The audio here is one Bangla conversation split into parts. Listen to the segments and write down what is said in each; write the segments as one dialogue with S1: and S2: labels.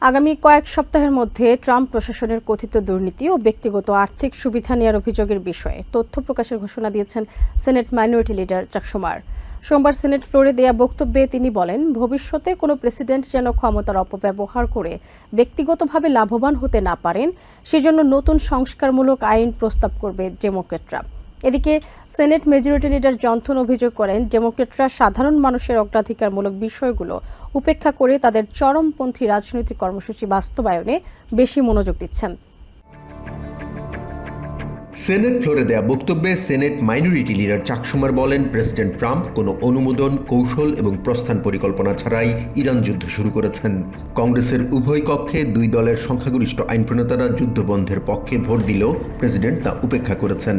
S1: আগামী কয়েক সপ্তাহের মধ্যে ট্রাম্প প্রশাসনের কথিত দুর্নীতি ও ব্যক্তিগত আর্থিক সুবিধা নেওয়ার অভিযোগের বিষয়ে তথ্য প্রকাশের ঘোষণা দিয়েছেন সেনেট মাইনরিটি লিডার চাক শুমার। সোমবার সেনেট ফ্লোরে দেয়া বক্তব্যে তিনি বলেন, ভবিষ্যতে কোনো প্রেসিডেন্ট যেন ক্ষমতার অপব্যবহার করে ব্যক্তিগতভাবে লাভবান হতে না পারেন, সেজন্য নতুন সংস্কারমূলক আইন প্রস্তাব করবে ডেমোক্র্যাটরা। এদিকে সেনেট মেজরিটি লিডার জনসন অভিযোগ করেন, ডেমোক্র্যাটরা সাধারণ মানুষের অগ্রাধিকারমূলক বিষয়গুলো উপেক্ষা করে তাদের চরমপন্থী রাজনৈতিক কর্মসূচি বাস্তবায়নে বেশি মনোযোগ দিচ্ছেন।
S2: সেনেট ফ্লোরে দেয়া বক্তব্যে সেনেট মাইনরিটি লিডার চাক শুমার বলেন, প্রেসিডেন্ট ট্রাম্প কোনো অনুমোদন, কৌশল এবং প্রস্থান পরিকল্পনা ছাড়াই ইরান যুদ্ধ শুরু করেছেন। কংগ্রেসের উভয় কক্ষে দুই দলের সংখ্যাগরিষ্ঠ আইন প্রণেতারা যুদ্ধ বন্ধের পক্ষে ভোট দিলেও প্রেসিডেন্ট তা উপেক্ষা করেছেন।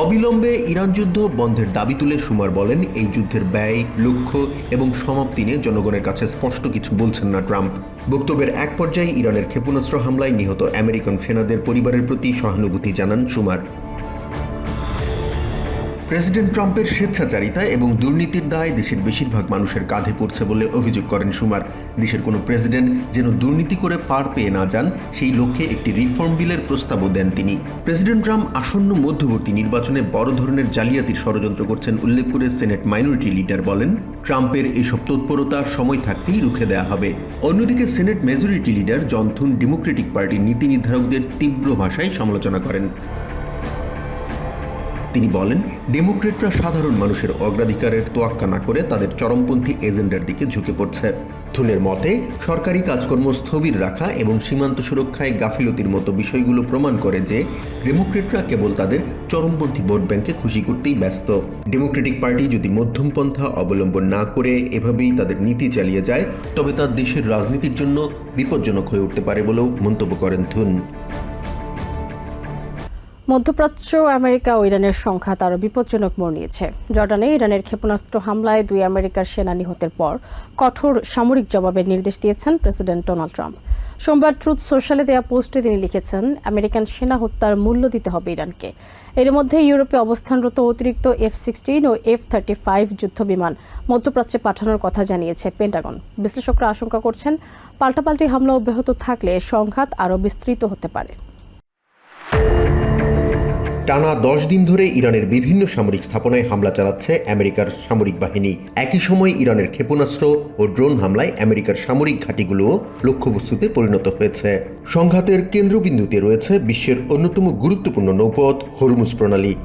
S2: অবিলম্বে ইরান যুদ্ধ বন্ধের দাবি তুলে শুমার বলেন, এই যুদ্ধের ব্যয়, লক্ষ্য এবং সমাপ্তি নিয়ে জনগণের কাছে স্পষ্ট কিছু বলছেন না ট্রাম্প। বক্তব্যের এক পর্যায়ে ইরানের ক্ষেপণাস্ত্র হামলায় নিহত আমেরিকান সেনাদের পরিবারের প্রতি সহানুভূতি জানান শুমার। প্রেসিডেন্ট ট্রাম্পের স্বেচ্ছাচারিতা এবং দুর্নীতির দায় দেশের বেশিরভাগ মানুষের কাঁধে পড়ছে বলে অভিযোগ করেন শুমার। দেশের কোনো প্রেসিডেন্ট যেন দুর্নীতি করে পার পেয়ে না যান, সেই লক্ষ্যে একটি রিফর্ম বিলের প্রস্তাবও দেন তিনি। প্রেসিডেন্ট ট্রাম্প আসন্ন মধ্যবর্তী নির্বাচনে বড় ধরনের জালিয়াতির ষড়যন্ত্র করছেন উল্লেখ করে সেনেট মাইনরিটি লিডার বলেন, ট্রাম্পের এইসব তৎপরতা সময় থাকতেই রুখে দেওয়া হবে। অন্যদিকে senate majority leader Johnson Democratic পার্টির নীতি নির্ধারকদের তীব্র ভাষায় সমালোচনা করেন। তিনি বলেন, ডেমোক্রেটরা সাধারণ মানুষের অগ্রাধিকারের তোয়াক্কা না করে তাদের চরমপন্থী এজেন্ডার দিকে ঝুঁকে পড়ছে। থুনের মতে, সরকারি কাজকর্ম স্থবির রাখা এবং সীমান্ত সুরক্ষায় গাফিলতির মতো বিষয়গুলো প্রমাণ করে যে ডেমোক্রেটরা কেবল তাদের চরমপন্থী ভোট ব্যাংকে খুশি করতেই ব্যস্ত। ডেমোক্রেটিক পার্টি যদি মধ্যম পন্থা অবলম্বন না করে এভাবেই তাদের নীতি চালিয়ে যায়, তবে তা দেশের রাজনীতির জন্য বিপজ্জনক হয়ে উঠতে পারে বলেও মন্তব্য করেন থুন।
S1: মধ্যপ্রাচ্য, আমেরিকা ও ইরানের সংঘাত আরও বিপজ্জনক মোড় নিয়েছে। জর্ডানে ইরানের ক্ষেপণাস্ত্র হামলায় 2 আমেরিকার সেনা নিহতের পর কঠোর সামরিক জবাবের নির্দেশ দিয়েছেন প্রেসিডেন্ট ডোনাল্ড ট্রাম্প। সোমবার ট্রুথ সোশ্যালে দেওয়া পোস্টে তিনি লিখেছেন, আমেরিকান সেনা হত্যার মূল্য দিতে হবে ইরানকে। এর মধ্যে ইউরোপে অবস্থানরত অতিরিক্ত F-16 ও F-35 যুদ্ধবিমান মধ্যপ্রাচ্যে পাঠানোর কথা জানিয়েছে পেন্টাগন। বিশ্লেষকরা আশঙ্কা করছেন, পাল্টাপাল্টি হামলা অব্যাহত থাকলে সংঘাত আরও বিস্তৃত হতে পারে।
S2: টানা 10 দিন ধরে ইরানের বিভিন্ন সামরিক স্থাপনায় হামলা চালাচ্ছে আমেরিকার সামরিক বাহিনী। একই সময় ইরানের ক্ষেপণাস্ত্র ও ড্রোন হামলায় আমেরিকার সামরিক ঘাঁটিগুলোও লক্ষ্যবস্তুতে পরিণত হয়েছে। সংঘাতের কেন্দ্রবিন্দুতে রয়েছে বিশ্বের অন্যতম গুরুত্বপূর্ণ নৌপথ হরমুজ প্রণালী।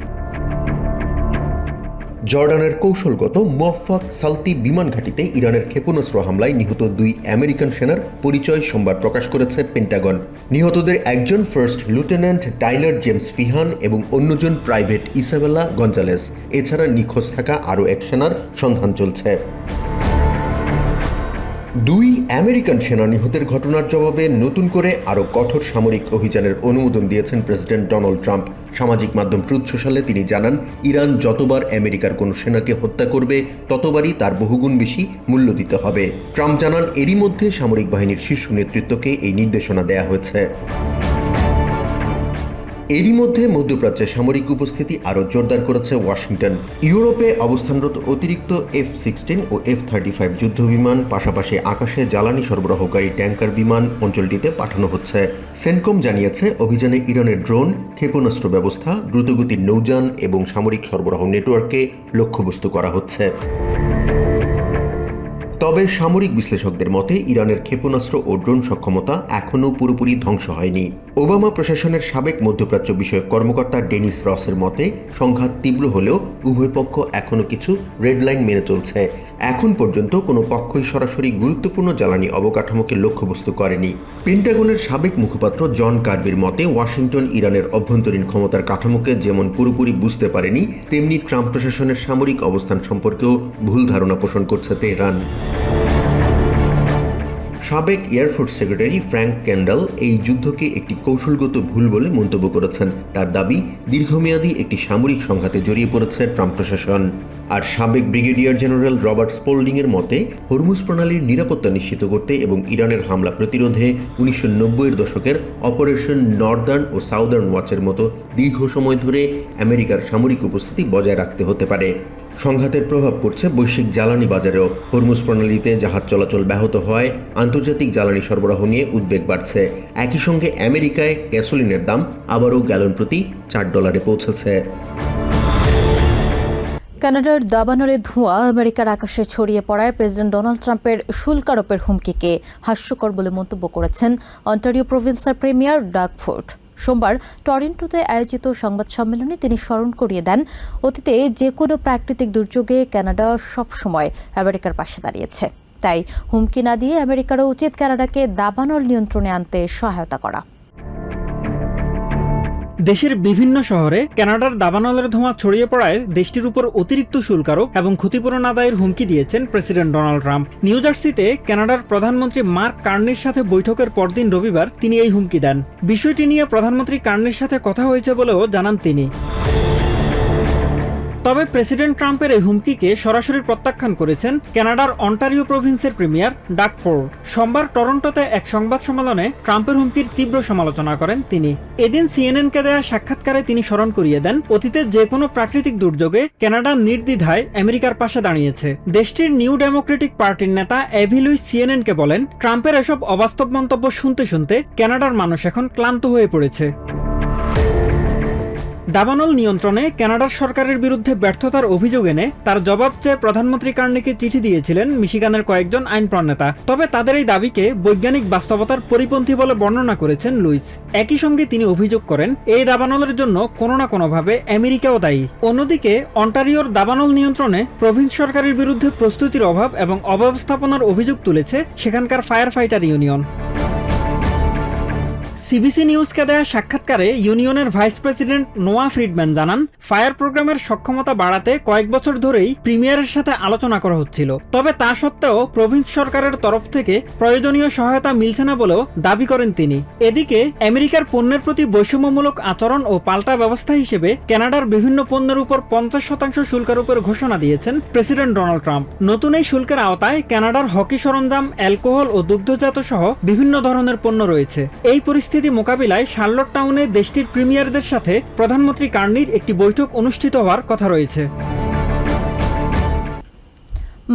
S2: জর্ডানের কৌশলগত মুওয়াফাক সালতি বিমান ঘাঁটিতে ইরানের ক্ষেপণাস্ত্র হামলায় নিহত 2 আমেরিকান সেনার পরিচয় সোমবার প্রকাশ করেছে পেন্টাগন। নিহতদের একজন ফার্স্ট লিউটেন্যান্ট টাইলার জেমস ফিহান এবং অন্যজন প্রাইভেট ইসাবেলা গঞ্জালেস। এছাড়া নিখোঁজ থাকা আরও এক সেনার সন্ধান চলছে। 2 আমেরিকান সেনা নিহতের ঘটনার জবাবে নতুন করে আরও কঠোর সামরিক অভিযানের অনুমোদন দিয়েছেন প্রেসিডেন্ট ডোনাল্ড ট্রাম্প। সামাজিক মাধ্যম ট্রুথ সোশ্যালে তিনি জানান, ইরান যতবার আমেরিকার কোনো সেনাকে হত্যা করবে ততবারই তার বহুগুণ বেশি মূল্য দিতে হবে। ট্রাম্প জানান, এরই মধ্যে সামরিক বাহিনীর শীর্ষ নেতৃত্বকে এই নির্দেশনা দেয়া হয়েছে। এরই মধ্যে মধ্যপ্রাচ্যে সামরিক উপস্থিতি আরও জোরদার করেছে ওয়াশিংটন। ইউরোপে অবস্থানরত অতিরিক্ত F-16 ও F-35 যুদ্ধবিমান, পাশাপাশি আকাশে জ্বালানি সরবরাহকারী ট্যাঙ্কার বিমান অঞ্চলটিতে পাঠানো হচ্ছে। সেনকম জানিয়েছে, অভিযানে ইরানের ড্রোন, ক্ষেপণাস্ত্র ব্যবস্থা, দ্রুতগতির নৌযান এবং সামরিক সরবরাহ নেটওয়ার্ককে লক্ষ্যবস্তু করা হচ্ছে। তবে সামরিক বিশ্লেষকদের মতে ইরানের ক্ষেপণাস্ত্র ও ড্রোন সক্ষমতা এখনও পুরোপুরি ধ্বংস হয়নি। ওবামা প্রশাসনের সাবেক মধ্যপ্রাচ্য বিষয়ক কর্মকর্তা ডেনিস রসের মতে, সংঘাত তীব্র হলেও উভয় পক্ষ এখনও কিছু রেড লাইন মেনে চলছে। এখন পর্যন্ত কোনো পক্ষই সরাসরি গুরুত্বপূর্ণ জ্বালানি অবকাঠামোকে লক্ষ্যবস্তু করেনি। পেন্টাগনের সাবেক মুখপাত্র জন কার্বির মতে, ওয়াশিংটন ইরানের অভ্যন্তরীণ ক্ষমতার কাঠামোকে যেমন পুরোপুরি বুঝতে পারেনি, তেমনি ট্রাম্প প্রশাসনের সামরিক অবস্থান সম্পর্কেও ভুল ধারণা পোষণ করছে তেহরান। সাবেক এয়ারফোর্স সেক্রেটারি ফ্র্যাঙ্ক ক্যান্ডাল এই যুদ্ধকে একটি কৌশলগত ভুল বলে মন্তব্য করেছেন। তার দাবি, দীর্ঘমেয়াদী একটি সামরিক সংঘাতে জড়িয়ে পড়েছে ট্রাম্প প্রশাসন। আর সাবেক ব্রিগেডিয়ার জেনারেল রবার্ট স্পোল্ডিংয়ের মতে, হরমুজ প্রণালীর নিরাপত্তা নিশ্চিত করতে এবং ইরানের হামলা প্রতিরোধে 1990-এর দশকের অপারেশন নর্দার্ন ও সাউদার্ন ওয়াচের মতো দীর্ঘ সময় ধরে আমেরিকার সামরিক উপস্থিতি বজায় রাখতে হতে পারে। সংঘাতের প্রভাব পড়ছে বৈশ্বিক জ্বালানি বাজারেও। হরমুজ প্রণালীতে জাহাজ চলাচল ব্যাহত হওয়ায় আন্তর্জাতিক জ্বালানি সরবরাহ নিয়ে উদ্বেগ বাড়ছে। একই সঙ্গে আমেরিকায় গ্যাসোলিনের দাম আবারও গ্যালন প্রতি $4 পৌঁছেছে।
S3: কানাডার দাবানলে ধোঁয়া আমেরিকার আকাশে ছড়িয়ে পড়ায় প্রেসিডেন্ট ডোনাল্ড ট্রাম্পের শুল্ক আরোপের হুমকিকে হাস্যকর বলে মন্তব্য করেছেন অন্টারিও প্রভিন্সের প্রিমিয়ার ডাগ ফোর্ড। সোমবার টরন্টোতে আয়োজিত সংবাদ সম্মেলনে তিনি স্মরণ করিয়ে দেন, অতীতে যে কোনো প্রাকৃতিক দুর্যোগে কানাডা সবসময় আমেরিকার পাশে দাঁড়িয়েছে। তাই হুমকি না দিয়ে আমেরিকারও উচিত কানাডাকে দাবানল নিয়ন্ত্রণে আনতে সহায়তা করা।
S4: দেশের বিভিন্ন শহরে কানাডার দাবানলের ধোঁয়া ছড়িয়ে পড়ায় দেশটির উপর অতিরিক্ত শুল্ক আরোপ এবং ক্ষতিপূরণ আদায়ের হুমকি দিয়েছেন প্রেসিডেন্ট ডোনাল্ড ট্রাম্প। নিউ জার্সিতে কানাডার প্রধানমন্ত্রী মার্ক কার্নির সাথে বৈঠকের পরদিন রবিবার তিনি এই হুমকি দেন। বিষয়টি নিয়ে প্রধানমন্ত্রী কার্নির সাথে কথা হয়েছে বলেও জানান তিনি। তবে প্রেসিডেন্ট ট্রাম্পের এই হুমকিকে সরাসরি প্রত্যাখ্যান করেছেন কানাডার অন্টারিও প্রভিন্সের প্রিমিয়ার ডাগ ফোর্ড। সোমবার টরন্টোতে এক সংবাদ সম্মেলনে ট্রাম্পের হুমকির তীব্র সমালোচনা করেন তিনি। এদিন সিএনএনকে দেয়া সাক্ষাৎকারে তিনি স্মরণ করিয়ে দেন, অতীতে যে কোনো প্রাকৃতিক দুর্যোগে কানাডা নির্দ্বিধায় আমেরিকার পাশে দাঁড়িয়েছে। দেশটির নিউ ডেমোক্রেটিক পার্টির নেতা এভি লুইস সিএনএনকে বলেন, ট্রাম্পের এসব অবাস্তব মন্তব্য শুনতে শুনতে কানাডার মানুষ এখন ক্লান্ত হয়ে পড়েছে। দাবানল নিয়ন্ত্রণে কানাডার সরকারের বিরুদ্ধে ব্যর্থতার অভিযোগ এনে তার জবাব চেয়ে প্রধানমন্ত্রী কার্নিকে চিঠি দিয়েছিলেন মিশিগানের কয়েকজন আইন প্রণেতা। তবে তাদের এই দাবিকে বৈজ্ঞানিক বাস্তবতার পরিপন্থী বলে বর্ণনা করেছেন লুইস। একই সঙ্গে তিনি অভিযোগ করেন, এই দাবানলের জন্য কোনো না কোনোভাবে আমেরিকাও দায়ী। অন্যদিকে অন্টারিওর দাবানল নিয়ন্ত্রণে প্রভিন্স সরকারের বিরুদ্ধে প্রস্তুতির অভাব এবং অব্যবস্থাপনার অভিযোগ তুলেছে সেখানকার ফায়ার ফাইটার ইউনিয়ন। সিবিসি নিউজকে দেয়া সাক্ষাৎকারে ইউনিয়নের ভাইস প্রেসিডেন্ট নোয়া ফ্রিডম্যান জানান, ফায়ার প্রোগ্রামের সক্ষমতা বাড়াতে কয়েক বছর ধরেই প্রিমিয়ারের সাথে আলোচনা করা হচ্ছিল। তবে তা সত্ত্বেও প্রভিন্স সরকারের তরফ থেকে প্রয়োজনীয় সহায়তা মিলছে না বলেও দাবি করেন তিনি। এদিকে আমেরিকার পণ্যের প্রতি বৈষম্যমূলক আচরণ ও পাল্টা ব্যবস্থা হিসেবে কানাডার বিভিন্ন পণ্যের উপর 50% শুল্কারোপের ঘোষণা দিয়েছেন প্রেসিডেন্ট ডোনাল্ড ট্রাম্প। নতুন এই শুল্কের আওতায় কানাডার হকি সরঞ্জাম, অ্যালকোহল ও দুগ্ধজাত সহ বিভিন্ন ধরনের পণ্য রয়েছে। এই পরিস্থিতি মোকাবিলায় শার্লট টাউনে দেশটির প্রিমিয়ারদের সাথে প্রধানমন্ত্রী কার্নির একটি বৈঠক অনুষ্ঠিত হওয়ার কথা রয়েছে।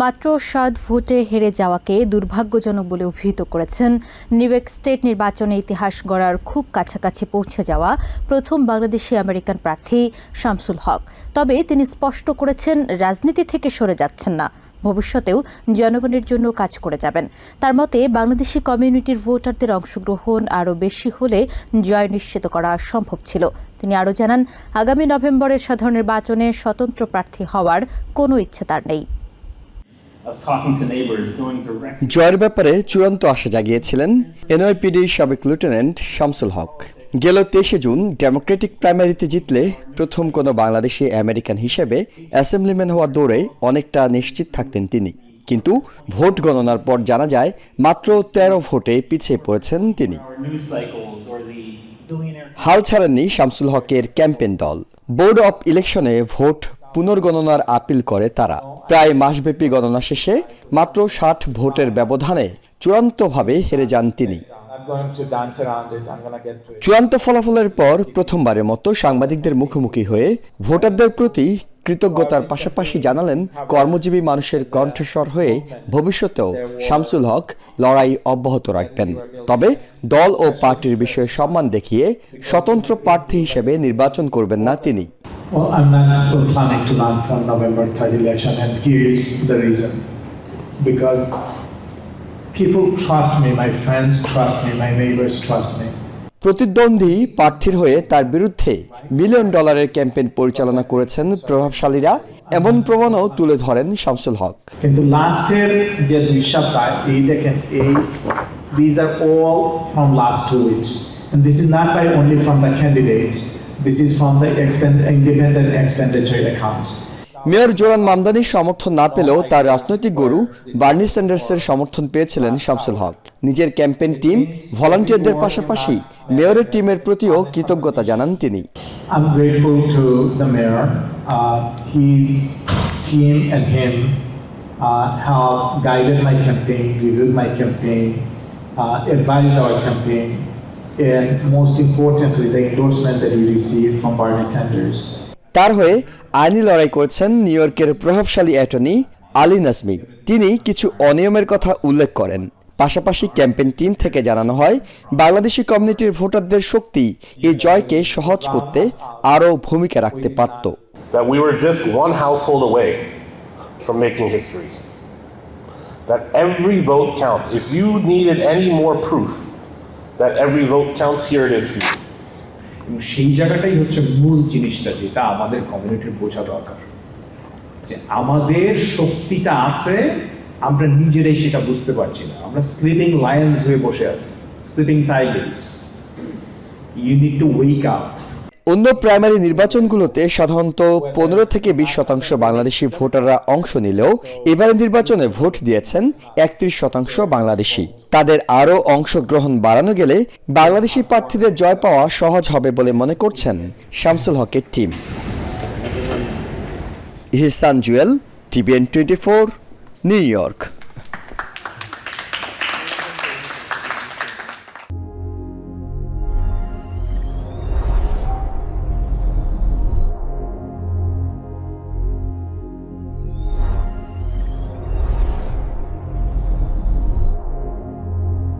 S3: মাত্র 7 ভোটে হেরে যাওয়াকে দুর্ভাগ্যজনক বলে অভিহিত করেছেন নিউইয়র্ক স্টেট নির্বাচনে ইতিহাস গড়ার খুব কাছাকাছি পৌঁছে যাওয়া প্রথম বাংলাদেশি আমেরিকান প্রার্থী শামসুল হক। তবে তিনি স্পষ্ট করেছেন, রাজনীতি থেকে সরে যাচ্ছেন না, ভবিষ্যতেও জনগণের জন্য কাজ করে যাবেন। তার মতে বাংলাদেশি কমিউনিটির ভোটারদের অংশগ্রহণ আরও বেশি হলে জয় নিশ্চিত করা সম্ভব ছিল। তিনি আরও জানান, আগামী নভেম্বরের সাধারণ নির্বাচনে স্বতন্ত্র প্রার্থী হওয়ার কোনো ইচ্ছে তার নেই।
S5: জয়ের ব্যাপারে চূড়ান্ত আশা জাগিয়েছিলেন এনওয়াইপিডির সাবেক লেফটেন্যান্ট শামসুল হক। গেল 23 জুন ডেমোক্রেটিক প্রাইমারিতে জিতলে প্রথম কোনো বাংলাদেশি আমেরিকান হিসেবে অ্যাসেম্বলিম্যান হওয়ার দৌড়ে অনেকটা নিশ্চিত থাকতেন তিনি। কিন্তু ভোট গণনার পর জানা যায় মাত্র 13 ভোটে পিছিয়ে পড়েছেন তিনি। হাল ছাড়েননি শামসুল হকের ক্যাম্পেইন দল। বোর্ড অব ইলেকশনে ভোট পুনর্গণনার আপিল করে তারা। প্রায় মাসব্যাপী গণনা শেষে মাত্র 60 ভোটের ব্যবধানে চূড়ান্তভাবে হেরে যান তিনি। চূড়ান্ত ফলাফলের পর প্রথমবারের মতো সাংবাদিকদের মুখোমুখি হয়ে ভোটারদের প্রতি কৃতজ্ঞতার পাশাপাশি জানালেন, কর্মজীবী মানুষের কণ্ঠস্বর হয়ে ভবিষ্যতেও শামসুল হক লড়াই অব্যাহত রাখবেন। তবে দল ও পার্টির বিষয়ে সম্মান দেখিয়ে স্বতন্ত্র প্রার্থী হিসেবে নির্বাচন করবেন না তিনি।
S6: Well, I'm not planning to run for November 3rd election, and here is the reason. Because people trust me, my friends trust me, my neighbors trust me.
S5: প্রতিদ্বন্দ্বী প্রার্থীর হয়ে তার বিরুদ্ধে $1 মিলিয়ন ক্যাম্পেইন পরিচালনা করেছেন প্রভাবশালীরা, এমন প্রমাণও তুলে ধরেন শামসুল হক।
S6: কিন্তু লাস্টের যে 2 সপ্তাহ এই দেখেন, এই these are all from last 2 weeks, and this is not by only from the candidates. This is from the independent expenditure accounts.
S5: Mayor Zohran মামদানির সমর্থন না পেলেও তার রাজনৈতিক গরু বার্নি স্যান্ডার্সের সমর্থন পেয়েছিলেন শামসুল হক। নিজের ক্যাম্পেইন টিম, ভলান্টিয়ারদের পাশাপাশি মেয়রের টিমের প্রতিও কৃতজ্ঞতা জানান তিনি।
S6: I'm grateful to the mayor, his team and him have guided my campaign, reviewed my campaign, advised our campaign, and most importantly the endorsement that we received from Bernie Sanders.
S5: তার হয়ে আইনি লড়াই করছেন নিউ ইয়র্কের প্রভাবশালী অ্যাটর্নি আলী নাজমি। তিনি কিছু অনিয়মের কথা উল্লেখ করেন। পাশাপাশি ক্যাম্পেইন টিম থেকে জানানো হয় বাংলাদেশি কমিউনিটির ভোটারদের শক্তি এই জয়কে সহজ করতে আরও ভূমিকা রাখতে পারত।
S7: That we were just one household away from making history. That every vote counts. If you needed any more proof that every vote counts, here it is for you.
S8: এবং সেই জায়গাটাই হচ্ছে মূল জিনিসটা, যেটা আমাদের কমিউনিটির বোঝা দরকার, যে আমাদের শক্তিটা আছে, আমরা নিজেরাই সেটা বুঝতে পারছি না। আমরা স্লিপিং লায়ন্স হয়ে বসে আছি, sleeping tigers. You need to wake up.
S5: অন্য প্রাইমারি নির্বাচনগুলোতে সাধারণত 15 থেকে 20% বাংলাদেশি ভোটাররা অংশ নিলেও এবারের নির্বাচনে ভোট দিয়েছেন 31% বাংলাদেশি। তাদের আরও অংশগ্রহণ বাড়ানো গেলে বাংলাদেশি প্রার্থীদের জয় পাওয়া সহজ হবে বলে মনে করছেন শামসুল হকের টিম। ইহসান জুয়েল, TVN 24, নিউ ইয়র্ক।